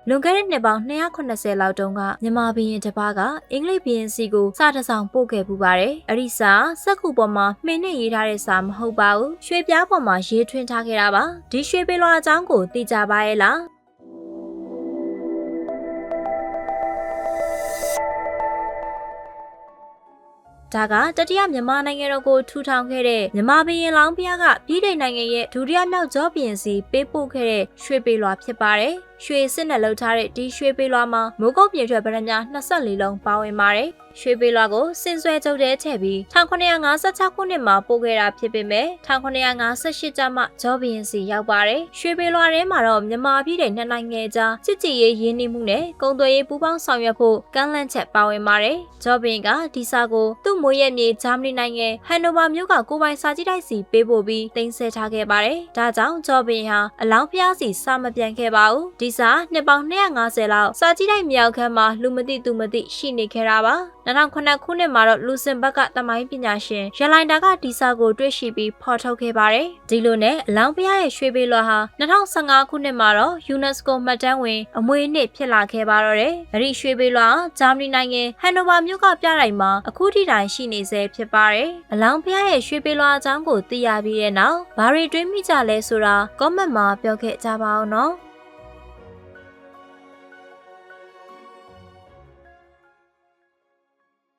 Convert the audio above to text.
လွန်ခဲ့တဲ့နှစ်ပေါင်း290လောက်တုန်းကမြန်မာဘုရင်တစ်ပါးကအင်္ဂလိပ်ဘုရင်စီကိုစာတစ်စောင်ပို့ခဲ့ပူပါတယ်။အဲ့ဒီစာစက္ကူပေါ်မှာမှင်နဲ့ရေးထားတဲ့စာမဟုတ်ပါဘူး။ရွှေပြားပေါ်မှာရေးထွင်းထားခဲ့တာပါ။ဒီရွှေပေလွာအကြောင်းကိုသိကြပါရဲ့လား။ဒါကတတိယမြန်မာနိုင်ငံတော်ကိုထူထောင်ခဲ့တဲ့မြန်မာဘုရင်လောင်းဘုရားကပြည်ထိုင်နိုင်ငံရဲ့ဒုတိယမြောက်ဂျော့ဘုရင်စီပေးပို့ခဲ့တဲ့ရွှေပေလွာဖြစ်ပါတယ်။ရွှေစစ်နဲ့လှုပ်ထားတဲ့ဒီရွှေပေလွာမှာမိုးကုတ်ပြင်ထွက်ဗရမများ24လုံးပါဝင်ပါတယ်။ရွှေပေလွာကိုစင်ဆွဲကြုတ်တဲ့ထည့်ပြီး1956ခုနှစ်မှာပို့ခဲ့တာဖြစ်ပေမဲ့1958ကျမှဂျော့ဘုရင်စီရောက်ပါတယ်။ရွှေပေလွာထဲမှာတော့မြန်မာပြည်တဲ့နှစ်နိုင်ငံကြားစစ်ကြည်ရေးရင်းနှီးမှုနဲ့ကုန်သွယ်ရေးပူးပေါင်းဆောင်ရွက်ဖို့ကမ်းလှမ်းချက်ပါဝင်ပါတယ်။ဂျော့ဘုရင်ကဒီစာကိုသူ့မွေးရမြေဂျာမနီနိုင်ငံဟန်နိုဗာမြို့ကကိုပိုင်စာကြည့်တိုက်စီပေးပို့ပြီးတင်ဆက်ထားခဲ့ပါတယ်။ဒါကြောင့်ဂျော့ဘုရင်ဟာအလောင်းဖျားစီစာမပြန်ခဲ့ပါဘူး။ဒီစာနှစ်ပေါင်း250လောက်စာကြည့်တိုက်မြောက်ခန်းမှာလူမသိသူမသိရှိနေခဲ့တာပါ2009ခုနှစ်မှာတော့လူစင်ဘက်ကတမိုင်းပညာရှင်ရလိုင်တာကဒီစာကိုတွေ့ရှိပြီးဖော်ထုတ်ခဲ့ပါတယ်ဒီလိုနဲ့အလောင်းဖျားရဲ့ရွှေပေလွာဟာ2015ခုနှစ်မှာတော့ UNESCO မှတ်တမ်းဝင်အမွေအနှစ်ဖြစ်လာခဲ့ပါတော့တယ်အဲ့ဒီရွှေပေလွာဂျာမနီနိုင်ငံဟန်နိုဗာမြို့ကပြတိုက်မှာအခုထိတိုင်ရှိနေဆဲဖြစ်ပါတယ်အလောင်းဖျားရဲ့ရွှေပေလွာအကြောင်းကိုသိရပြီးတဲ့နောက်ဘာတွေတွေးမိကြလဲဆိုတာ comment မှာပြောခဲ့ကြပါဦးနော်